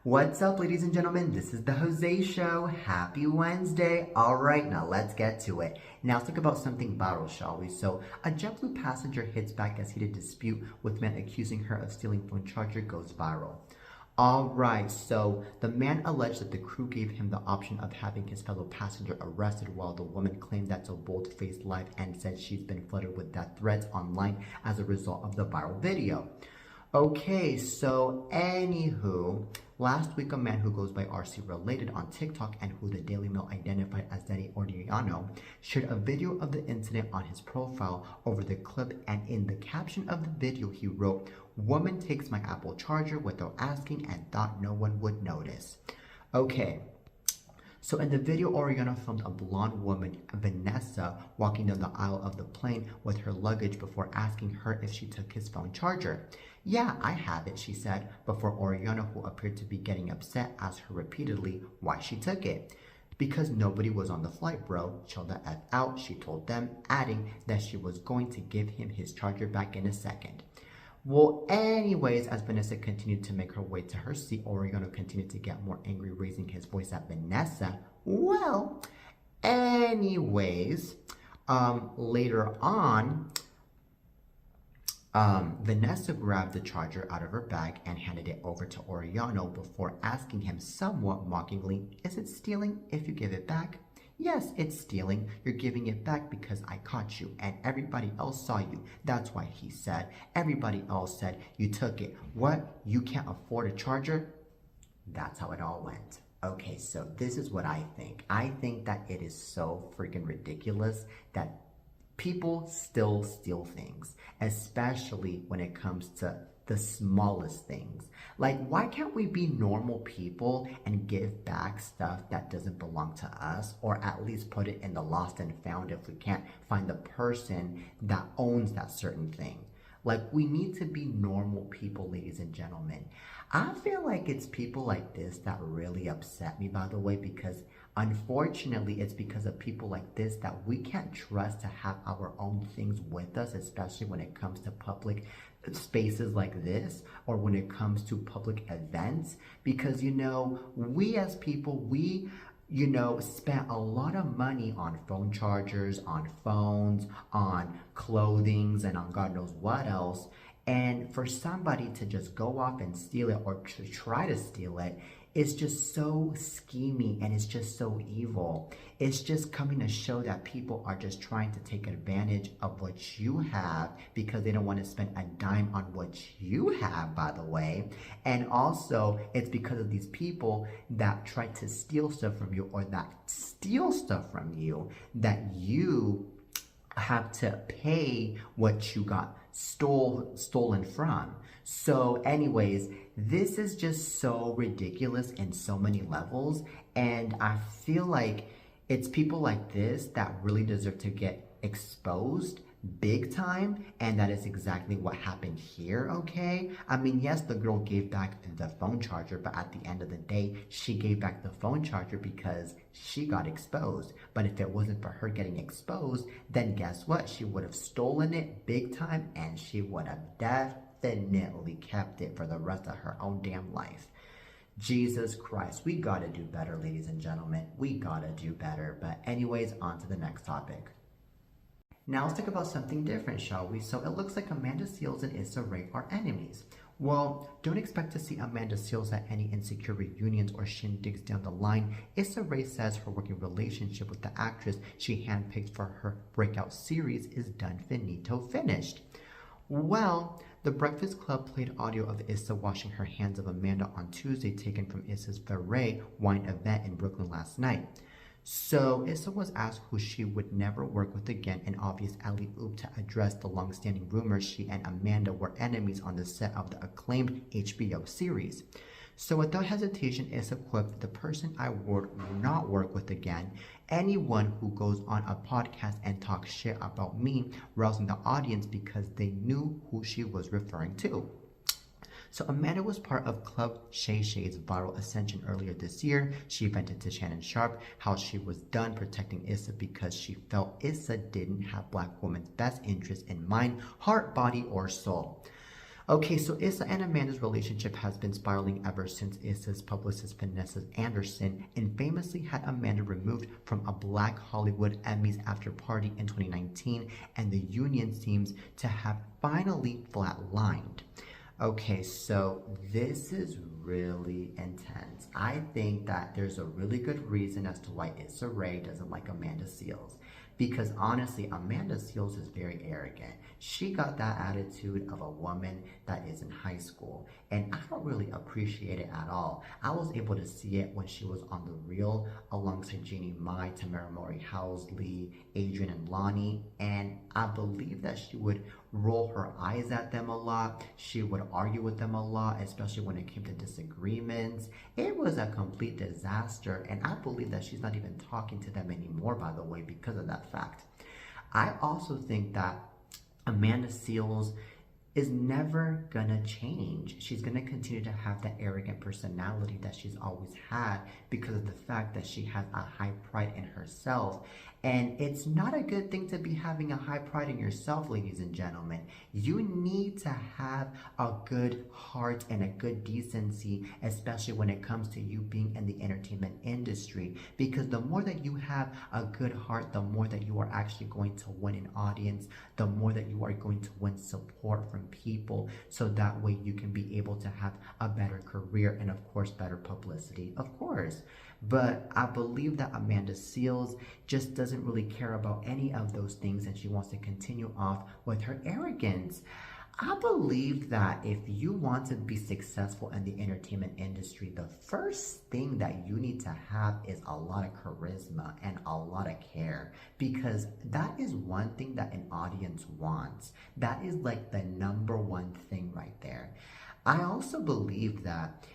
What's up, ladies and gentlemen? This is the Jose Show. Happy Wednesday. All right, now let's get to it. Now let's talk about something viral, shall we? So, a JetBlue passenger hits back as heated dispute with man accusing her of stealing phone charger goes viral. All right, so the man alleged that the crew gave him the option of having his fellow passenger arrested, while the woman claimed that to bold-faced live and said she's been flooded with death threats online as a result of the viral video. Okay, so anywho, last week a man who goes by RC Related on TikTok and who the Daily Mail identified as Daddy Ordiano shared a video of the incident on his profile over the clip, and in the caption of the video he wrote, "Woman takes my Apple charger without asking and thought no one would notice." Okay. So in the video, Oriana filmed a blonde woman, Vanessa, walking down the aisle of the plane with her luggage before asking her if she took his phone charger. "Yeah, I have it," she said, before Oriana, who appeared to be getting upset, asked her repeatedly why she took it. "Because nobody was on the flight, bro. Chill the F out," she told them, adding that she was going to give him his charger back in a second. Well, anyways, as Vanessa continued to make her way to her seat, Oriana continued to get more angry, raising his voice at Vanessa. Well, anyways, later on, Vanessa grabbed the charger out of her bag and handed it over to Oriano before asking him somewhat mockingly, "Is it stealing if you give it back?" "Yes, it's stealing. You're giving it back because I caught you and everybody else saw you. That's why," he said. "Everybody else said you took it. What? You can't afford a charger?" That's how it all went. Okay, so this is what I think. I think that it is so freaking ridiculous that people still steal things, especially when it comes to the smallest things. Like, why can't we be normal people and give back stuff that doesn't belong to us, or at least put it in the lost and found if we can't find the person that owns that certain thing? Like, we need to be normal people, ladies and gentlemen. I feel like it's people like this that really upset me, by the way, because unfortunately, it's because of people like this that we can't trust to have our own things with us, especially when it comes to public spaces like this, or when it comes to public events, because, we as people, we spent a lot of money on phone chargers, on phones, on clothings, and on God knows what else. And for somebody to just go off and steal it, or to try to steal it, is just so scheming, and it's just so evil. It's just coming to show that people are just trying to take advantage of what you have because they don't want to spend a dime on what you have, by the way. And also, it's because of these people that try to steal stuff from you, or that steal stuff from you, that you have to pay what you got stolen from. So anyways, this is just so ridiculous in so many levels, and I feel like it's people like this that really deserve to get exposed big time, and that is exactly what happened here, okay? I mean, yes, the girl gave back the phone charger, but at the end of the day, she gave back the phone charger because she got exposed. But if it wasn't for her getting exposed, then guess what? She would have stolen it big time, and she would have definitely kept it for the rest of her own damn life. Jesus Christ, we gotta do better, ladies and gentlemen. We gotta do better. But anyways, on to the next topic. Now let's talk about something different, shall we? So it looks like Amanda Seales and Issa Rae are enemies. Well, don't expect to see Amanda Seales at any insecure reunions or shindigs down the line. Issa Rae says her working relationship with the actress she handpicked for her breakout series is done, finito, finished. Well, the Breakfast Club played audio of Issa washing her hands of Amanda on Tuesday, taken from Issa's Ferret wine event in Brooklyn last night. So Issa was asked who she would never work with again, an obvious alley-oop to address the long-standing rumors she and Amanda were enemies on the set of the acclaimed HBO series. So without hesitation, Issa quipped, "The person I would not work with again. Anyone who goes on a podcast and talks shit about me," rousing the audience because they knew who she was referring to. So Amanda was part of Club Shay Shay's viral ascension earlier this year. She vented to Shannon Sharpe how she was done protecting Issa because she felt Issa didn't have black women's best interests in mind, heart, body, or soul. Okay, so Issa and Amanda's relationship has been spiraling ever since Issa's publicist Vanessa Anderson infamously had Amanda removed from a Black Hollywood Emmys after party in 2019, and the union seems to have finally flatlined. Okay, so this is really intense. I think that there's a really good reason as to why Issa Rae doesn't like Amanda Seales. Because honestly, Amanda Seales is very arrogant. She got that attitude of a woman that is in high school. And I don't really appreciate it at all. I was able to see it when she was on The Real alongside Jeannie Mai, Tamara Mori Housley, Adrian and Lonnie. And I believe that she would roll her eyes at them a lot. She would argue with them a lot, especially when it came to disagreements. It was a complete disaster, and I believe that she's not even talking to them anymore, by the way, because of that fact. I also think that Amanda Seales is never gonna change. She's gonna continue to have that arrogant personality that she's always had because of the fact that she has a high pride in herself. And it's not a good thing to be having a high pride in yourself, ladies and gentlemen. You need to have a good heart and a good decency, especially when it comes to you being in the entertainment industry. Because the more that you have a good heart, the more that you are actually going to win an audience, the more that you are going to win support from people. So that way you can be able to have a better career and, of course, better publicity, of course. But I believe that Amanda Seales just doesn't really care about any of those things, and she wants to continue off with her arrogance. I believe that if you want to be successful in the entertainment industry, the first thing that you need to have is a lot of charisma and a lot of care, because that is one thing that an audience wants. That is like the number one thing right there. I also believe that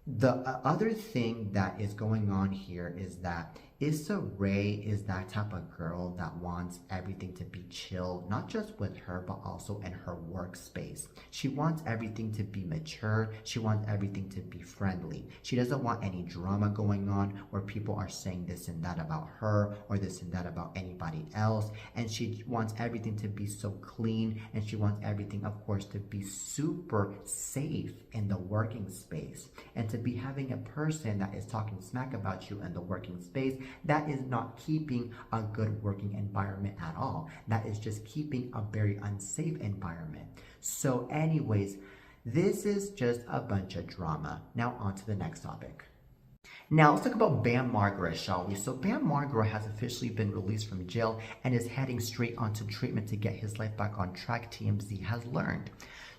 the other thing that is going on here is that Issa Rae is that type of girl that wants everything to be chill, not just with her, but also in her workspace. She wants everything to be mature. She wants everything to be friendly. She doesn't want any drama going on where people are saying this and that about her or this and that about anybody else. And she wants everything to be so clean, and she wants everything, of course, to be super safe in the working space. And to be having a person that is talking smack about you in the working space, that is not keeping a good working environment at all. That is just keeping a very unsafe environment. So anyways, this is just a bunch of drama. Now on to the next topic. Now let's talk about Bam Margera, shall we? So Bam Margera has officially been released from jail and is heading straight onto treatment to get his life back on track, TMZ has learned.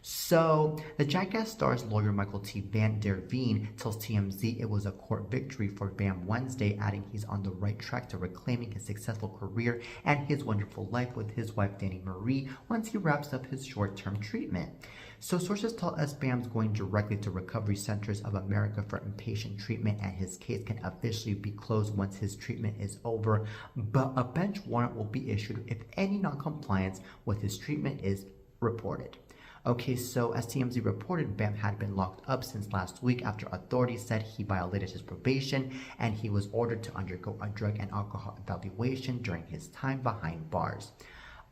So, the Jackass star's lawyer Michael T. Van Der Veen tells TMZ it was a court victory for Bam Wednesday, adding he's on the right track to reclaiming his successful career and his wonderful life with his wife Danny Marie once he wraps up his short-term treatment. So sources tell us Bam's going directly to Recovery Centers of America for inpatient treatment, and his case can officially be closed once his treatment is over, but a bench warrant will be issued if any non-compliance with his treatment is reported. Okay, so as TMZ reported, Bam had been locked up since last week after authorities said he violated his probation, and he was ordered to undergo a drug and alcohol evaluation during his time behind bars.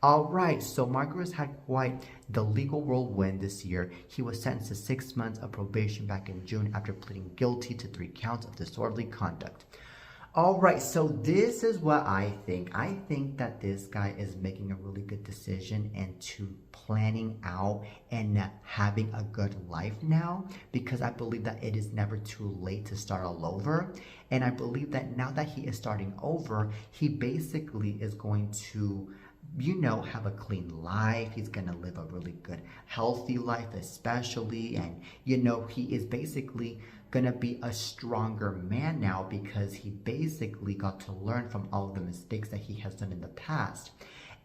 Alright, so Margera's had quite the legal whirlwind this year. He was sentenced to 6 months of probation back in June after pleading guilty to 3 counts of disorderly conduct. Alright, so this is what I think. I think that this guy is making a really good decision into planning out and having a good life now, because I believe that it is never too late to start all over. And I believe that now that he is starting over, he basically is going to, have a clean life. He's going to live a really good, healthy life, especially. And, he is basically going to be a stronger man now because he basically got to learn from all of the mistakes that he has done in the past.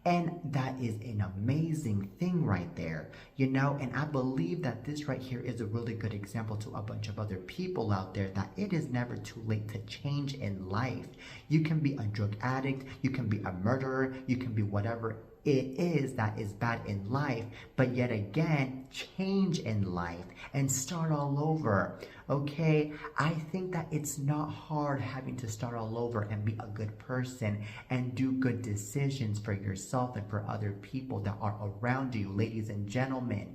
And that is an amazing thing right there, and I believe that this right here is a really good example to a bunch of other people out there that it is never too late to change in life. You can be a drug addict, you can be a murderer, you can be whatever it is that is bad in life, but yet again, change in life and start all over. Okay, I think that it's not hard having to start all over and be a good person and do good decisions for yourself and for other people that are around you, ladies and gentlemen.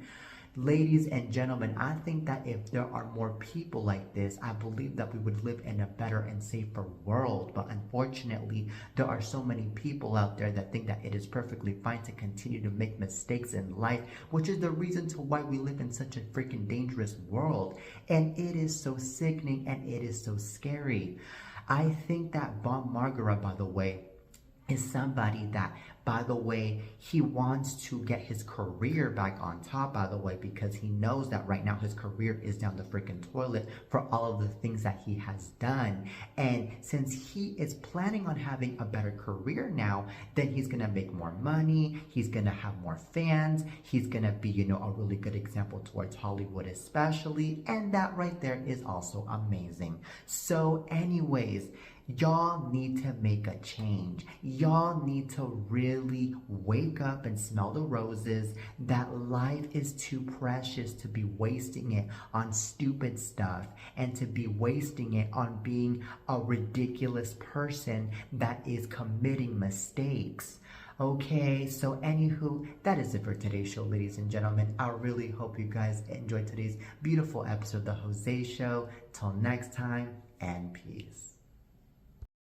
Ladies and gentlemen, I think that if there are more people like this, I believe that we would live in a better and safer world. But unfortunately, there are so many people out there that think that it is perfectly fine to continue to make mistakes in life, which is the reason to why we live in such a freaking dangerous world. And it is so sickening and it is so scary. I think that Bob Margera, by the way, is somebody that, by the way, he wants to get his career back on top, by the way, because he knows that right now his career is down the freaking toilet for all of the things that he has done. And since he is planning on having a better career now, then he's gonna make more money, he's gonna have more fans, he's gonna be, a really good example towards Hollywood especially, and that right there is also amazing. So anyways, y'all need to make a change. Y'all need to really wake up and smell the roses, that life is too precious to be wasting it on stupid stuff and to be wasting it on being a ridiculous person that is committing mistakes. Okay, so anywho, that is it for today's show, ladies and gentlemen. I really hope you guys enjoyed today's beautiful episode of The Jose Show. Till next time, and peace.